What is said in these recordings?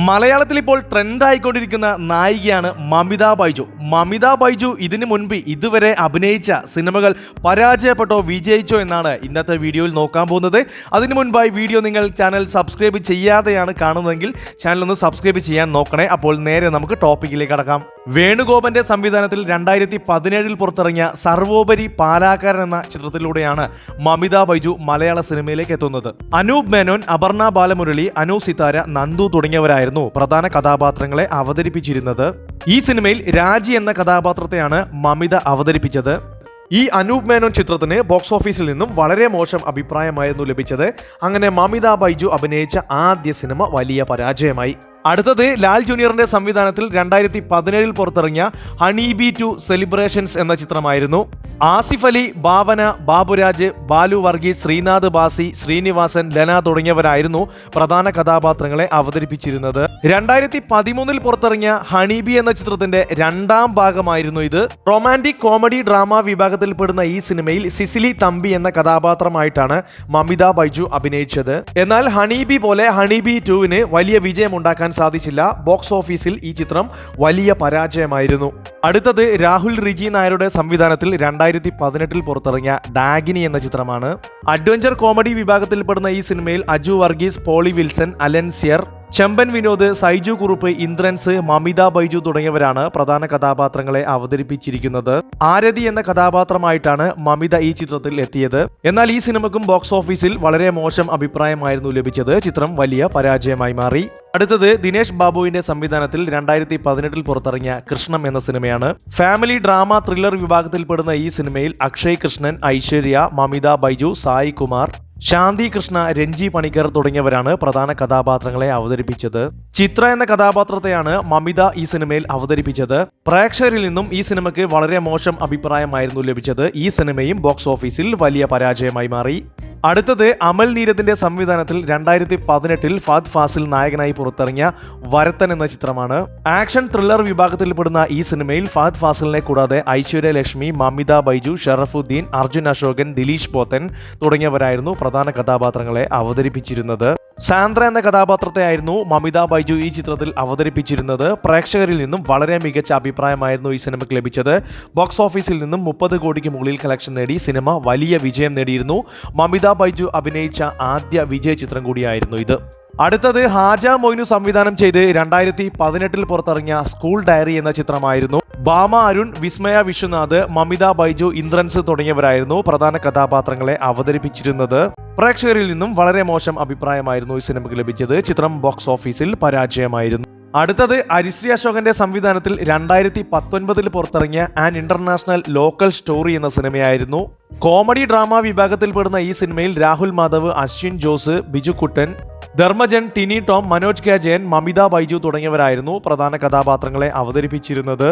മലയാളത്തിൽ ഇപ്പോൾ ട്രെൻഡായിക്കൊണ്ടിരിക്കുന്ന നായികയാണ് മമിത ബൈജു. മമിത ബൈജു ഇതിനു മുൻപ് ഇതുവരെ അഭിനയിച്ച സിനിമകൾ പരാജയപ്പെട്ടോ വിജയിച്ചോ എന്നാണ് ഇന്നത്തെ വീഡിയോയിൽ നോക്കാൻ പോകുന്നത്. അതിനു മുൻപായി വീഡിയോ നിങ്ങൾ ചാനൽ സബ്സ്ക്രൈബ് ചെയ്യാതെയാണ് കാണുന്നതെങ്കിൽ ചാനൽ ഒന്ന് സബ്സ്ക്രൈബ് ചെയ്യാൻ നോക്കണേ. അപ്പോൾ നേരെ നമുക്ക് ടോപ്പിക്കിലേക്ക് കടക്കാം. വേണുഗോപന്റെ സംവിധാനത്തിൽ 2017 പുറത്തിറങ്ങിയ സർവോപരി പാലാക്കാരൻ എന്ന ചിത്രത്തിലൂടെയാണ് മമിത ബൈജു മലയാള സിനിമയിലേക്ക് എത്തുന്നത്. അനൂപ് മേനോൻ, അപർണ ബാലമുരളി, അനു സിതാര, നന്ദു തുടങ്ങിയവരായിരുന്നു പ്രധാന കഥാപാത്രങ്ങളെ അവതരിപ്പിച്ചിരുന്നത്. ഈ സിനിമയിൽ രാജി എന്ന കഥാപാത്രത്തെയാണ് മമിത അവതരിപ്പിച്ചത്. ഈ അനൂപ് മേനോൻ ചിത്രത്തിന് ബോക്സ് ഓഫീസിൽ നിന്നും വളരെ മോശം അഭിപ്രായമായിരുന്നു ലഭിച്ചത്. അങ്ങനെ മമിത ബൈജു അഭിനയിച്ച ആദ്യ സിനിമ വലിയ പരാജയമായി. അടുത്തത് ലാൽ ജൂനിയറിന്റെ സംവിധാനത്തിൽ 2017 പുറത്തിറങ്ങിയ ഹണീബി 2 സെലിബ്രേഷൻസ് എന്ന ചിത്രമായിരുന്നു. ആസിഫ് അലി, ഭാവന, ബാബുരാജ്, ബാലു വർഗീസ്, ശ്രീനാഥ് ബാസി, ശ്രീനിവാസൻ, ലന തുടങ്ങിയവരായിരുന്നു പ്രധാന കഥാപാത്രങ്ങളെ അവതരിപ്പിച്ചിരുന്നത്. 2013 പുറത്തിറങ്ങിയ ഹണീബി എന്ന ചിത്രത്തിന്റെ രണ്ടാം ഭാഗമായിരുന്നു ഇത്. റൊമാന്റിക് കോമഡി ഡ്രാമ വിഭാഗത്തിൽപ്പെടുന്ന ഈ സിനിമയിൽ സിസിലി തമ്പി എന്ന കഥാപാത്രമായിട്ടാണ് മമിത ബൈജു അഭിനയിച്ചത്. എന്നാൽ ഹണീബി പോലെ ഹണീബി 2-ന് വലിയ വിജയമുണ്ടാക്കാൻ സാധിച്ചില്ല. ബോക്സ് ഓഫീസിൽ ഈ ചിത്രം വലിയ പരാജയമായിരുന്നു. അടുത്തത് രാഹുൽ റിജി നായരുടെ സംവിധാനത്തിൽ 2018 പുറത്തിറങ്ങിയ ഡാഗിനി എന്ന ചിത്രമാണ്. അഡ്വഞ്ചർ കോമഡി വിഭാഗത്തിൽപ്പെടുന്ന ഈ സിനിമയിൽ അജു വർഗീസ്, പോളി വിൽസൺ, അലൻസിയർ, ചെമ്പൻ വിനോദ്, സൈജു കുറുപ്പ്, ഇന്ദ്രൻസ്, മമിത ബൈജു തുടങ്ങിയവരാണ് പ്രധാന കഥാപാത്രങ്ങളെ അവതരിപ്പിച്ചിരിക്കുന്നത്. ആരതി എന്ന കഥാപാത്രമായിട്ടാണ് മമിത ഈ ചിത്രത്തിൽ എത്തിയത്. എന്നാൽ ഈ സിനിമക്കും ബോക്സ് ഓഫീസിൽ വളരെ മോശം അഭിപ്രായമായിരുന്നു ലഭിച്ചത്. ചിത്രം വലിയ പരാജയമായി മാറി. അടുത്തത് ദിനേശ് ബാബുവിന്റെ സംവിധാനത്തിൽ 2018 പുറത്തിറങ്ങിയ കൃഷ്ണം എന്ന സിനിമയാണ്. ഫാമിലി ഡ്രാമ ത്രില്ലർ വിഭാഗത്തിൽപ്പെടുന്ന ഈ സിനിമയിൽ അക്ഷയ് കൃഷ്ണൻ, ഐശ്വര്യ, മമിത ബൈജു, സായി കുമാർ, ശാന്തി കൃഷ്ണ, രഞ്ജി പണിക്കർ തുടങ്ങിയവരാണ് പ്രധാന കഥാപാത്രങ്ങളെ അവതരിപ്പിച്ചത്. ചിത്ര എന്ന കഥാപാത്രത്തെയാണ് മമിത ഈ സിനിമയിൽ അവതരിപ്പിച്ചത്. പ്രേക്ഷകരിൽ നിന്നും ഈ സിനിമയ്ക്ക് വളരെ മോശം അഭിപ്രായമായിരുന്നു ലഭിച്ചത്. ഈ സിനിമയും ബോക്സ് ഓഫീസിൽ വലിയ പരാജയമായി മാറി. അടുത്തത് അമൽ നീരദിന്റെ സംവിധാനത്തിൽ 2018 ഫഹദ് ഫാസിൽ നായകനായി പുറത്തിറങ്ങിയ വരത്തൻ എന്ന ചിത്രമാണ്. ആക്ഷൻ ത്രില്ലർ വിഭാഗത്തിൽപ്പെടുന്ന ഈ സിനിമയിൽ ഫഹദ് ഫാസിലിനെ കൂടാതെ ഐശ്വര്യ ലക്ഷ്മി, മമിത ബൈജു, ഷറഫുദ്ദീൻ, അർജുൻ അശോകൻ, ദിലീഷ് പോത്തൻ തുടങ്ങിയവരായിരുന്നു പ്രധാന കഥാപാത്രങ്ങളെ അവതരിപ്പിച്ചിരുന്നത്. സാന്ദ്ര എന്ന കഥാപാത്രത്തെയായിരുന്നു മമിത ബൈജു ഈ ചിത്രത്തിൽ അവതരിപ്പിച്ചിരുന്നത്. പ്രേക്ഷകരിൽ നിന്നും വളരെ മികച്ച അഭിപ്രായമായിരുന്നു ഈ സിനിമയ്ക്ക് ലഭിച്ചത്. ബോക്സ് ഓഫീസിൽ നിന്നും 30 കോടിക്ക് മുകളിൽ കളക്ഷൻ നേടി സിനിമ വലിയ വിജയം നേടിയിരുന്നു. മമിത ബൈജു അഭിനയിച്ച ആദ്യ വിജയ ചിത്രം കൂടിയായിരുന്നു ഇത്. അടുത്തത് ഹാജ മൊയ്നു സംവിധാനം ചെയ്ത് 2018 പുറത്തിറങ്ങിയ സ്കൂൾ ഡയറി എന്ന ചിത്രമായിരുന്നു. ഭാമ അരുൺ, വിസ്മയ വിശ്വനാഥ്, മമിത ബൈജു, ഇന്ദ്രൻസ് തുടങ്ങിയവരായിരുന്നു പ്രധാന കഥാപാത്രങ്ങളെ അവതരിപ്പിച്ചിരുന്നത്. പ്രേക്ഷകരിൽ നിന്നും വളരെ മോശം അഭിപ്രായമായിരുന്നു ഈ സിനിമയ്ക്ക് ലഭിച്ചത്. ചിത്രം ബോക്സ് ഓഫീസിൽ പരാജയമായിരുന്നു. അടുത്തത് ഹരിശ്രീ അശോകന്റെ സംവിധാനത്തിൽ 2019 പുറത്തിറങ്ങിയ ആൻ ഇന്റർനാഷണൽ ലോക്കൽ സ്റ്റോറി എന്ന സിനിമയായിരുന്നു. കോമഡി ഡ്രാമ വിഭാഗത്തിൽപ്പെടുന്ന ഈ സിനിമയിൽ രാഹുൽ മാധവ്, അശ്വിൻ ജോസ്, ബിജു കുട്ടൻ, ധർമ്മജൻ, ടിനി ടോം, മനോജ് കെ ജയൻ, മമിത ബൈജു തുടങ്ങിയവരായിരുന്നു പ്രധാന കഥാപാത്രങ്ങളെ അവതരിപ്പിച്ചിരുന്നത്.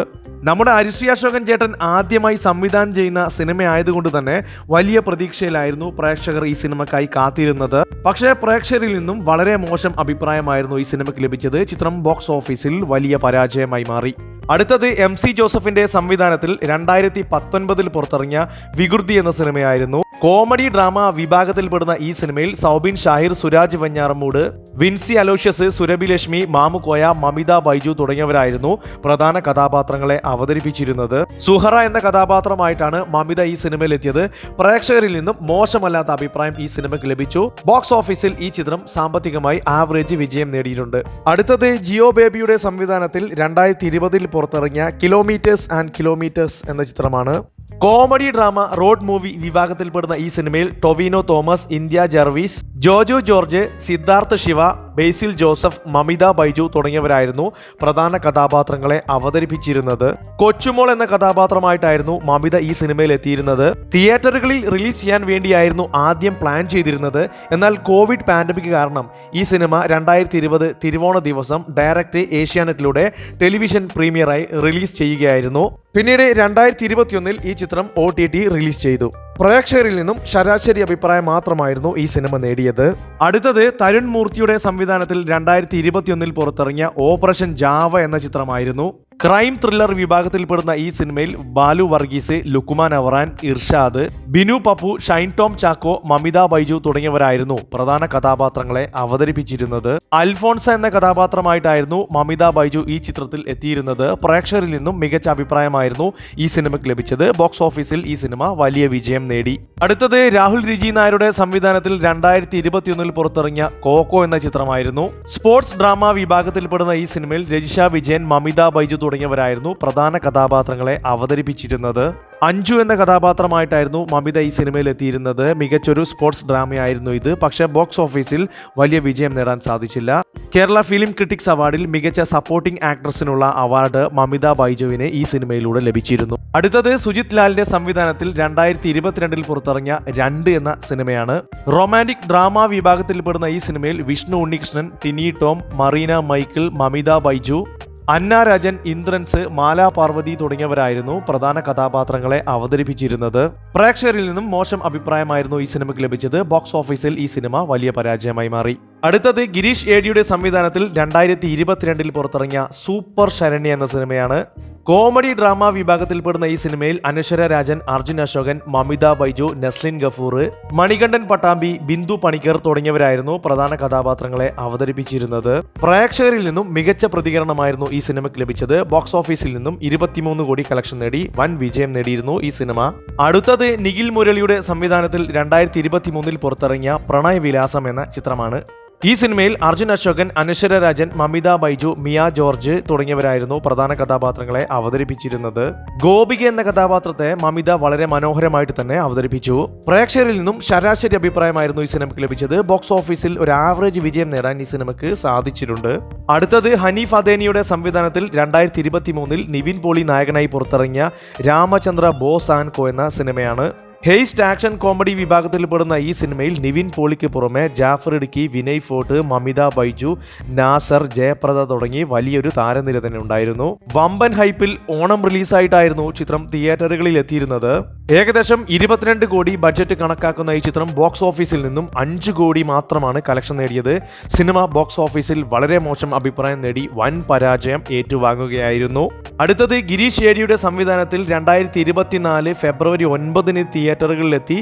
നമ്മുടെ ഹരിശ്രീ അശോകൻ ചേട്ടൻ ആദ്യമായി സംവിധാനം ചെയ്യുന്ന സിനിമയായതുകൊണ്ട് തന്നെ വലിയ പ്രതീക്ഷയിലായിരുന്നു പ്രേക്ഷകർ ഈ സിനിമക്കായി കാത്തിരുന്നത്. പക്ഷേ പ്രേക്ഷകരിൽ നിന്നും വളരെ മോശം അഭിപ്രായമായിരുന്നു ഈ സിനിമയ്ക്ക് ലഭിച്ചത്. ചിത്രം ബോക്സ് ഓഫീസിൽ വലിയ പരാജയമായി മാറി. അടുത്തത് MC ജോസഫിന്റെ സംവിധാനത്തിൽ 2019 പുറത്തിറങ്ങിയ വികൃതി എന്ന സിനിമയായിരുന്നു. കോമഡി ഡ്രാമ വിഭാഗത്തിൽപ്പെടുന്ന ഈ സിനിമയിൽ സൗബിൻ ഷാഹിർ, സുരാജ് വെഞ്ഞാറമൂട്, വിൻസി അലോഷ്യസ്, സുരഭി ലക്ഷ്മി, മാമുക്കോയ, മമിത ബൈജു തുടങ്ങിയവരായിരുന്നു പ്രധാന കഥാപാത്രങ്ങളെ അവതരിപ്പിച്ചിരുന്നത്. സുഹറ എന്ന കഥാപാത്രമായിട്ടാണ് മമിത ഈ സിനിമയിൽ എത്തിയത്. പ്രേക്ഷകരിൽ നിന്നും മോശമല്ലാത്ത അഭിപ്രായം ഈ സിനിമയ്ക്ക് ലഭിച്ചു. ബോക്സ് ഓഫീസിൽ ഈ ചിത്രം സാമ്പത്തികമായി ആവറേജ് വിജയം നേടിയിട്ടുണ്ട്. അടുത്തത് ജിയോ ബേബിയുടെ സംവിധാനത്തിൽ 2020 പുറത്തിറങ്ങിയ കിലോമീറ്റേഴ്സ് ആൻഡ് കിലോമീറ്റേഴ്സ് എന്ന ചിത്രമാണ്. കോമഡി ഡ്രാമ റോഡ് മൂവി വിഭാഗത്തിൽപ്പെടുന്ന ഈ സിനിമയിൽ ടൊവിനോ തോമസ്, ഇന്ത്യ ജർവീസ്, ജോജു ജോർജ്, സിദ്ധാർത്ഥ് ശിവ, ബേസിൽ ജോസഫ്, മമിത ബൈജു തുടങ്ങിയവരായിരുന്നു പ്രധാന കഥാപാത്രങ്ങളെ അവതരിപ്പിച്ചിരുന്നത്. കൊച്ചുമോൾ എന്ന കഥാപാത്രമായിട്ടായിരുന്നു മമിത ഈ സിനിമയിൽ എത്തിയിരുന്നത്. തിയേറ്ററുകളിൽ റിലീസ് ചെയ്യാൻ വേണ്ടിയായിരുന്നു ആദ്യം പ്ലാൻ ചെയ്തിരുന്നത്. എന്നാൽ കോവിഡ് പാൻഡമിക് കാരണം ഈ സിനിമ 2020 തിരുവോണ ദിവസം ഡയറക്റ്റ് ഏഷ്യാനെറ്റിലൂടെ ടെലിവിഷൻ പ്രീമിയറായി റിലീസ് ചെയ്യുകയായിരുന്നു. പിന്നീട് 2021 ഈ ചിത്രം OTT റിലീസ് ചെയ്തു. പ്രേക്ഷകരിൽ നിന്നും ശരാശരി അഭിപ്രായം മാത്രമായിരുന്നു ഈ സിനിമ നേടിയത്. അടുത്തത് തരുൺ മൂർത്തിയുടെ സംവിധാനത്തിൽ 2021 പുറത്തിറങ്ങിയ ഓപ്പറേഷൻ ജാവ എന്ന ചിത്രമായിരുന്നു. ക്രൈം ത്രില്ലർ വിഭാഗത്തിൽപ്പെടുന്ന ഈ സിനിമയിൽ ബാലു വർഗീസ്, ലുക്കുമാൻ അവറാൻ, ഇർഷാദ്, ബിനു പപ്പു, ഷൈൻ ടോം ചാക്കോ, മമിത ബൈജു തുടങ്ങിയവരായിരുന്നു പ്രധാന കഥാപാത്രങ്ങളെ അവതരിപ്പിച്ചിരുന്നത്. അൽഫോൺസ എന്ന കഥാപാത്രമായിട്ടായിരുന്നു മമിത ബൈജു ഈ ചിത്രത്തിൽ എത്തിയിരുന്നത്. പ്രേക്ഷകരിൽ നിന്നും മികച്ച അഭിപ്രായമായിരുന്നു ഈ സിനിമയ്ക്ക് ലഭിച്ചത്. ബോക്സ് ഓഫീസിൽ ഈ സിനിമ വലിയ വിജയം നേടി. അടുത്തത് രാഹുൽ റിജി നായരുടെ സംവിധാനത്തിൽ 2021 പുറത്തിറങ്ങിയ കോക്കോ എന്ന ചിത്രമായിരുന്നു. സ്പോർട്സ് ഡ്രാമ വിഭാഗത്തിൽപ്പെടുന്ന ഈ സിനിമയിൽ രജിഷ വിജയൻ, മമിത ബൈജു തുടങ്ങിയവരായിരുന്നു പ്രധാന കഥാപാത്രങ്ങളെ അവതരിപ്പിച്ചിരുന്നത്. അഞ്ജു എന്ന കഥാപാത്രമായിട്ടായിരുന്നു മമിത ഈ സിനിമയിൽ എത്തിയിരുന്നത്. മികച്ചൊരു സ്പോർട്സ് ഡ്രാമയായിരുന്നു ഇത്. പക്ഷേ ബോക്സ് ഓഫീസിൽ വലിയ വിജയം നേടാൻ സാധിച്ചില്ല. കേരള ഫിലിം ക്രിട്ടിക്സ് അവാർഡിൽ മികച്ച സപ്പോർട്ടിംഗ് ആക്ട്രസിനുള്ള അവാർഡ് മമിത ബൈജുവിന് ഈ സിനിമയിലൂടെ ലഭിച്ചിരുന്നു. അടുത്തത് സുജിത് ലാലിന്റെ സംവിധാനത്തിൽ 2022 പുറത്തിറങ്ങിയ 2 എന്ന സിനിമയാണ്. റൊമാന്റിക് ഡ്രാമ വിഭാഗത്തിൽപ്പെടുന്ന ഈ സിനിമയിൽ വിഷ്ണു ഉണ്ണികൃഷ്ണൻ, ടിനി ടോം, മറീന മൈക്കിൾ, മമിത ബൈജു, അന്ന രാജൻ, ഇന്ദ്രൻസ്, മാല പാർവതി തുടങ്ങിയവരായിരുന്നു പ്രധാന കഥാപാത്രങ്ങളെ അവതരിപ്പിച്ചിരുന്നത്. പ്രേക്ഷകരിൽ നിന്നും മോശം അഭിപ്രായമായിരുന്നു ഈ സിനിമയ്ക്ക് ലഭിച്ചത്. ബോക്സ് ഓഫീസിൽ ഈ സിനിമ വലിയ പരാജയമായി മാറി. അടുത്തത് ഗിരീഷ് ഏടിയുടെ സംവിധാനത്തിൽ 2022 പുറത്തിറങ്ങിയ സൂപ്പർ ശരണ്യ എന്ന സിനിമയാണ്. കോമഡി ഡ്രാമ വിഭാഗത്തിൽപ്പെടുന്ന ഈ സിനിമയിൽ അനശ്വര രാജൻ, അർജുൻ അശോകൻ, മമിത ബൈജു, നസ്ലിൻ ഗഫൂർ, മണികണ്ഠൻ പട്ടാമ്പി, ബിന്ദു പണിക്കർ തുടങ്ങിയവരായിരുന്നു പ്രധാന കഥാപാത്രങ്ങളെ അവതരിപ്പിച്ചിരുന്നത്. പ്രേക്ഷകരിൽ നിന്നും മികച്ച പ്രതികരണമായിരുന്നു ഈ സിനിമയ്ക്ക് ലഭിച്ചത്. ബോക്സ് ഓഫീസിൽ നിന്നും 23 കോടി കളക്ഷൻ നേടി വൻ വിജയം നേടിയിരുന്നു ഈ സിനിമ. അടുത്തത് നിഖിൽ മുരളിയുടെ സംവിധാനത്തിൽ 2023 പുറത്തിറങ്ങിയ പ്രണയവിലാസം എന്ന ചിത്രമാണ്. ഈ സിനിമയിൽ അർജുൻ അശോകൻ, അനശ്വര രാജൻ, മമിത ബൈജു, മിയ ജോർജ് തുടങ്ങിയവരായിരുന്നു പ്രധാന കഥാപാത്രങ്ങളെ അവതരിപ്പിച്ചിരുന്നത്. ഗോപിക എന്ന കഥാപാത്രത്തെ മമിത വളരെ മനോഹരമായിട്ട് തന്നെ അവതരിപ്പിച്ചു. പ്രേക്ഷകരിൽ നിന്നും ശരാശരി അഭിപ്രായമായിരുന്നു ഈ സിനിമയ്ക്ക് ലഭിച്ചത്. ബോക്സ് ഓഫീസിൽ ഒരു ആവറേജ് വിജയം നേടാൻ ഈ സിനിമയ്ക്ക് സാധിച്ചിട്ടുണ്ട്. അടുത്തത് ഹനീഫ് അദേനിയുടെ സംവിധാനത്തിൽ 2023 നിവിൻ പോളി നായകനായി പുറത്തിറങ്ങിയ രാമചന്ദ്ര ബോസ് ആൻഡ് കോ എന്ന സിനിമയാണ്. ഹെയ്സ്റ്റ് ആക്ഷൻ കോമഡി വിഭാഗത്തിൽപ്പെടുന്ന ഈ സിനിമയിൽ നിവിൻ പോളിക്ക് പുറമെ ജാഫർ ഇടുക്കി, വിനയ് ഫോർട്ട്, മമിത ബൈജു, നാസർ, ജയപ്രദ തുടങ്ങി വലിയൊരു താരനിര തന്നെ ഉണ്ടായിരുന്നു. വമ്പൻ ഹൈപ്പിൽ ഓണം റിലീസായിട്ടായിരുന്നു ചിത്രം തിയേറ്ററുകളിൽ എത്തിയിരുന്നത്. ഏകദേശം 22 കോടി ബഡ്ജറ്റ് കണക്കാക്കുന്ന ഈ ചിത്രം ബോക്സ് ഓഫീസിൽ നിന്നും 5 കോടി മാത്രമാണ് കളക്ഷൻ നേടിയത്. സിനിമ ബോക്സ് ഓഫീസിൽ വളരെ മോശം അഭിപ്രായം നേടി വൻ പരാജയം ഏറ്റുവാങ്ങുകയായിരുന്നു. അടുത്തത് ഗിരീഷ് ഏടിയുടെ സംവിധാനത്തിൽ 2024 ഫെബ്രുവരി 9 തിയേറ്ററുകളിലെത്തി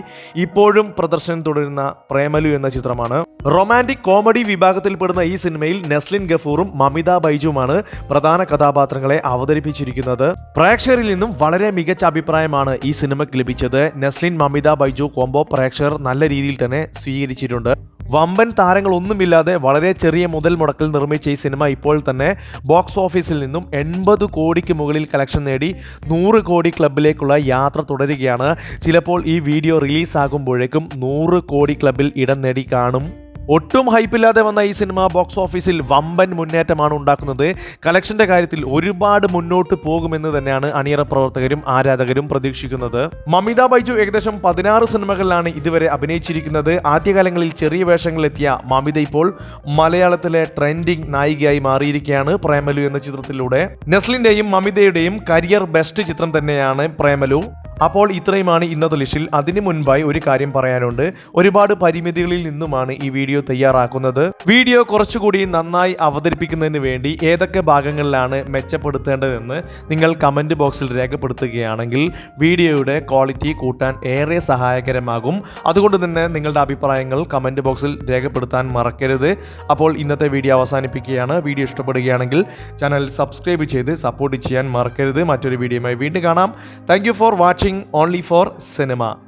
ഇപ്പോഴും പ്രദർശനം തുടരുന്ന പ്രേമലു എന്ന ചിത്രമാണ്. റൊമാന്റിക് കോമഡി വിഭാഗത്തിൽപ്പെടുന്ന ഈ സിനിമയിൽ നസ്ലിൻ ഗഫൂറും മമിത ബൈജുമാണ് പ്രധാന കഥാപാത്രങ്ങളെ അവതരിപ്പിച്ചിരിക്കുന്നത്. പ്രേക്ഷകരിൽ നിന്നും വളരെ മികച്ച അഭിപ്രായമാണ് ഈ സിനിമയ്ക്ക് ലഭിച്ചത്. നസ്ലിൻ മമിത ബൈജു കോംബോ പ്രേക്ഷകർ നല്ല രീതിയിൽ തന്നെ സ്വീകരിച്ചിട്ടുണ്ട്. വമ്പൻ താരങ്ങളൊന്നുമില്ലാതെ വളരെ ചെറിയ മുതൽ മുടക്കിൽ നിർമ്മിച്ച ഈ സിനിമ ഇപ്പോൾ തന്നെ ബോക്സ് ഓഫീസിൽ നിന്നും 80 കോടിക്ക് മുകളിൽ കളക്ഷൻ നേടി 100 കോടി ക്ലബിലേക്കുള്ള യാത്ര തുടരുകയാണ്. ചിലപ്പോൾ ഈ വീഡിയോ റിലീസാകുമ്പോഴേക്കും 100 കോടി ക്ലബിൽ ഇടം നേടി കാണും. ഒട്ടും ഹൈപ്പില്ലാതെ വന്ന ഈ സിനിമ ബോക്സ് ഓഫീസിൽ വമ്പൻ മുന്നേറ്റമാണ് ഉണ്ടാക്കുന്നത്. കളക്ഷന്റെ കാര്യത്തിൽ ഒരുപാട് മുന്നോട്ട് പോകുമെന്ന് തന്നെയാണ് അണിയറ പ്രവർത്തകരും ആരാധകരും പ്രതീക്ഷിക്കുന്നത്. മമിത ബൈജു ഏകദേശം 16 സിനിമകളിലാണ് ഇതുവരെ അഭിനയിച്ചിരിക്കുന്നത്. ആദ്യകാലങ്ങളിൽ ചെറിയ വേഷങ്ങളിലെത്തിയ മമിത ഇപ്പോൾ മലയാളത്തിലെ ട്രെൻഡിംഗ് നായികയായി മാറിയിരിക്കുകയാണ് പ്രേമലു എന്ന ചിത്രത്തിലൂടെ. നസ്ലിന്റെയും മമിതയുടെയും കരിയർ ബെസ്റ്റ് ചിത്രം തന്നെയാണ് പ്രേമലു. അപ്പോൾ ഇത്രയുമാണ് ഇന്നത്തെ ലിസ്റ്റിൽ. അതിനു മുൻപായി ഒരു കാര്യം പറയാനുണ്ട്. ഒരുപാട് പരിമിതികളിൽ നിന്നുമാണ് ഈ വീഡിയോ തയ്യാറാക്കുന്നത്. വീഡിയോ കുറച്ചുകൂടി നന്നായി അവതരിപ്പിക്കുന്നതിന് വേണ്ടി ഏതൊക്കെ ഭാഗങ്ങളിലാണ് മെച്ചപ്പെടുത്തേണ്ടതെന്ന് നിങ്ങൾ കമൻറ്റ് ബോക്സിൽ രേഖപ്പെടുത്തുകയാണെങ്കിൽ വീഡിയോയുടെ ക്വാളിറ്റി കൂട്ടാൻ ഏറെ സഹായകരമാകും. അതുകൊണ്ട് തന്നെ നിങ്ങളുടെ അഭിപ്രായങ്ങൾ കമൻറ്റ് ബോക്സിൽ രേഖപ്പെടുത്താൻ മറക്കരുത്. അപ്പോൾ ഇന്നത്തെ വീഡിയോ അവസാനിപ്പിക്കുകയാണ്. വീഡിയോ ഇഷ്ടപ്പെടുകയാണെങ്കിൽ ചാനൽ സബ്സ്ക്രൈബ് ചെയ്ത് സപ്പോർട്ട് ചെയ്യാൻ മറക്കരുത്. മറ്റൊരു വീഡിയോയുമായി വീണ്ടും കാണാം. Thank you for watching only for cinema.